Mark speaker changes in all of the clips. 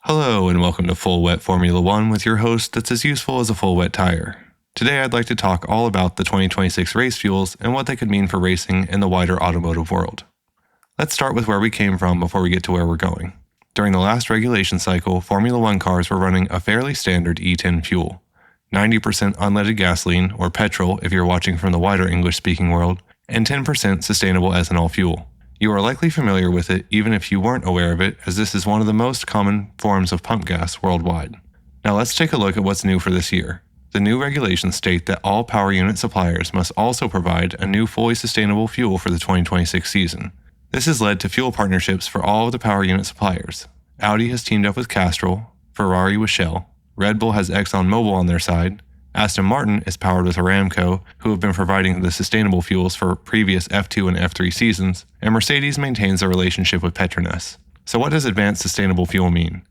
Speaker 1: Hello and welcome to Full Wet Formula One with your host that's as useful as a full wet tire. Today I'd like to talk all about the 2026 race fuels and what they could mean for racing in the wider automotive world. Let's start with where we came from before we get to where we're going. During the last regulation cycle, Formula One cars were running a fairly standard E10 fuel. 90% unleaded gasoline, or petrol if you're watching from the wider English-speaking world, and 10% sustainable ethanol fuel. You are likely familiar with it even if you weren't aware of it, as this is one of the most common forms of pump gas worldwide. Now let's take a look at what's new for this year. The new regulations state that all power unit suppliers must also provide a new fully sustainable fuel for the 2026 season. This has led to fuel partnerships for all of the power unit suppliers. Audi has teamed up with Castrol, Ferrari with Shell, Red Bull has ExxonMobil on their side, Aston Martin is powered with Aramco, who have been providing the sustainable fuels for previous F2 and F3 seasons, and Mercedes maintains a relationship with Petronas. So what does advanced sustainable fuel mean?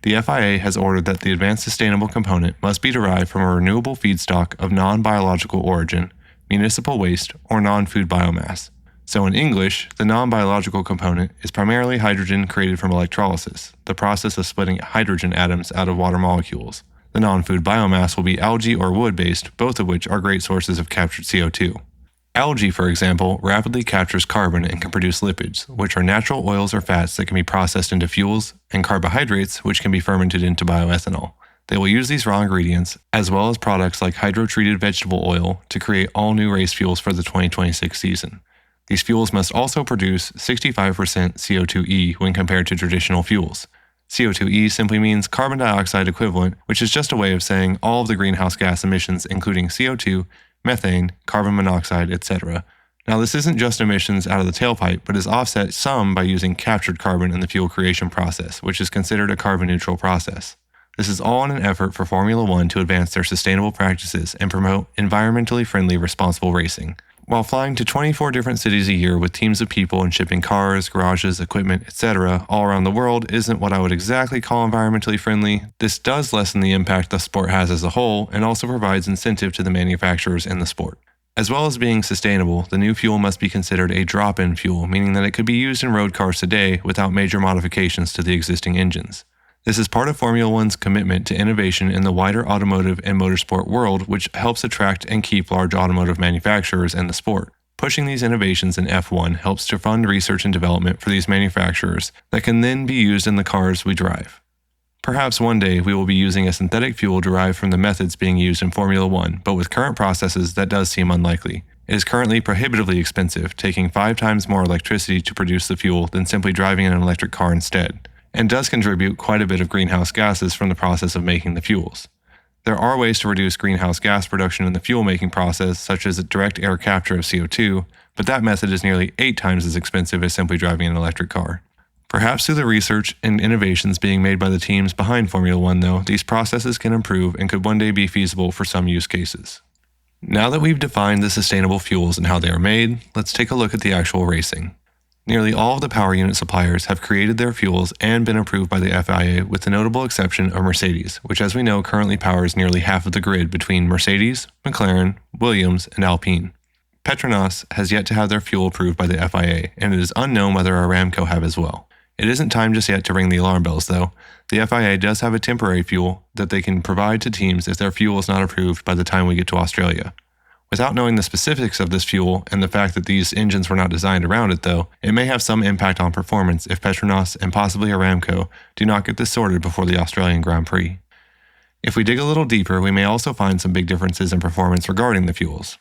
Speaker 1: The FIA has ordered that the advanced sustainable component must be derived from a renewable feedstock of non-biological origin, municipal waste, or non-food biomass. So in English, the non-biological component is primarily hydrogen created from electrolysis, the process of splitting hydrogen atoms out of water molecules. The non-food biomass will be algae or wood-based, both of which are great sources of captured CO2. Algae, for example, rapidly captures carbon and can produce lipids, which are natural oils or fats that can be processed into fuels, and carbohydrates, which can be fermented into bioethanol. They will use these raw ingredients, as well as products like hydro-treated vegetable oil, to create all new race fuels for the 2026 season. These fuels must also produce 65% CO2e when compared to traditional fuels. CO2e simply means carbon dioxide equivalent, which is just a way of saying all of the greenhouse gas emissions including CO2, methane, carbon monoxide, etc. Now this isn't just emissions out of the tailpipe, but is offset some by using captured carbon in the fuel creation process, which is considered a carbon neutral process. This is all in an effort for Formula One to advance their sustainable practices and promote environmentally friendly responsible racing. While flying to 24 different cities a year with teams of people and shipping cars, garages, equipment, etc. all around the world isn't what I would exactly call environmentally friendly, this does lessen the impact the sport has as a whole and also provides incentive to the manufacturers in the sport. As well as being sustainable, the new fuel must be considered a drop-in fuel, meaning that it could be used in road cars today without major modifications to the existing engines. This is part of Formula One's commitment to innovation in the wider automotive and motorsport world, which helps attract and keep large automotive manufacturers in the sport. Pushing these innovations in F1 helps to fund research and development for these manufacturers that can then be used in the cars we drive. Perhaps one day we will be using a synthetic fuel derived from the methods being used in Formula One, but with current processes that does seem unlikely. It is currently prohibitively expensive, taking 5 times more electricity to produce the fuel than simply driving an electric car instead, and does contribute quite a bit of greenhouse gases from the process of making the fuels. There are ways to reduce greenhouse gas production in the fuel making process, such as direct air capture of CO2, but that method is nearly 8 times as expensive as simply driving an electric car. Perhaps through the research and innovations being made by the teams behind Formula One though, these processes can improve and could one day be feasible for some use cases. Now that we've defined the sustainable fuels and how they are made, let's take a look at the actual racing. Nearly all of the power unit suppliers have created their fuels and been approved by the FIA with the notable exception of Mercedes, which as we know currently powers nearly half of the grid between Mercedes, McLaren, Williams, and Alpine. Petronas has yet to have their fuel approved by the FIA, and it is unknown whether Aramco have as well. It isn't time just yet to ring the alarm bells though. The FIA does have a temporary fuel that they can provide to teams if their fuel is not approved by the time we get to Australia. Without knowing the specifics of this fuel and the fact that these engines were not designed around it though, it may have some impact on performance if Petronas and possibly Aramco do not get this sorted before the Australian Grand Prix. If we dig a little deeper, we may also find some big differences in performance regarding the fuels.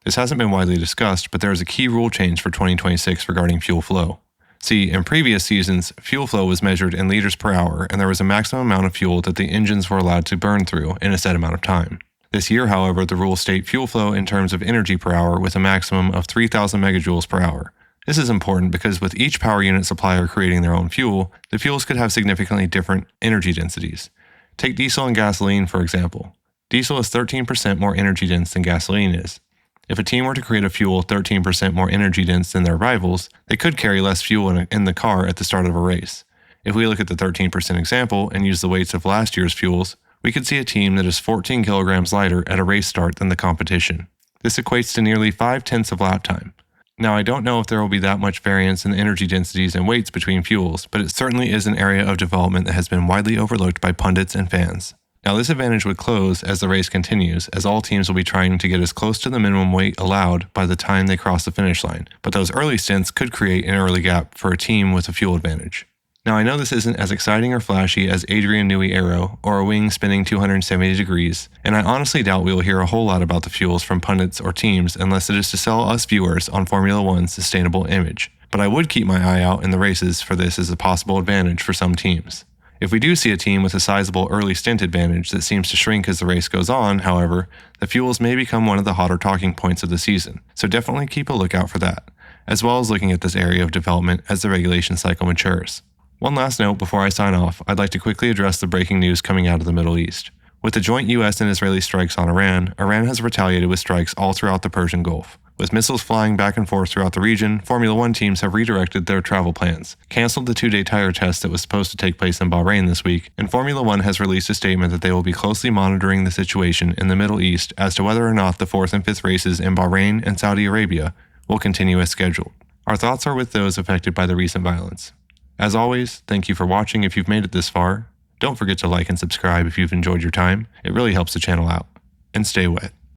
Speaker 1: This hasn't been widely discussed, but there is a key rule change for 2026 regarding fuel flow. See, in previous seasons, fuel flow was measured in liters per hour and there was a maximum amount of fuel that the engines were allowed to burn through in a set amount of time. This year, however, the rules state fuel flow in terms of energy per hour with a maximum of 3,000 megajoules per hour. This is important because with each power unit supplier creating their own fuel, the fuels could have significantly different energy densities. Take diesel and gasoline, for example. Diesel is 13% more energy dense than gasoline is. If a team were to create a fuel 13% more energy dense than their rivals, they could carry less fuel in the car at the start of a race. If we look at the 13% example and use the weights of last year's fuels, we could see a team that is 14 kilograms lighter at a race start than the competition. This equates to nearly 5/10 of lap time. Now, I don't know if there will be that much variance in the energy densities and weights between fuels, but it certainly is an area of development that has been widely overlooked by pundits and fans. Now, this advantage would close as the race continues, as all teams will be trying to get as close to the minimum weight allowed by the time they cross the finish line, but those early stints could create an early gap for a team with a fuel advantage. Now, I know this isn't as exciting or flashy as Adrian Newey Aero or a wing spinning 270 degrees, and I honestly doubt we will hear a whole lot about the fuels from pundits or teams unless it is to sell us viewers on Formula One's sustainable image. But I would keep my eye out in the races for this as a possible advantage for some teams. If we do see a team with a sizable early stint advantage that seems to shrink as the race goes on, however, the fuels may become one of the hotter talking points of the season, so definitely keep a lookout for that, as well as looking at this area of development as the regulation cycle matures. One last note before I sign off, I'd like to quickly address the breaking news coming out of the Middle East. With the joint US and Israeli strikes on Iran, Iran has retaliated with strikes all throughout the Persian Gulf. With missiles flying back and forth throughout the region, Formula One teams have redirected their travel plans, canceled the 2-day tire test that was supposed to take place in Bahrain this week, and Formula One has released a statement that they will be closely monitoring the situation in the Middle East as to whether or not the 4th and 5th races in Bahrain and Saudi Arabia will continue as scheduled. Our thoughts are with those affected by the recent violence. As always, thank you for watching if you've made it this far. Don't forget to like and subscribe if you've enjoyed your time. It really helps the channel out. And stay wet.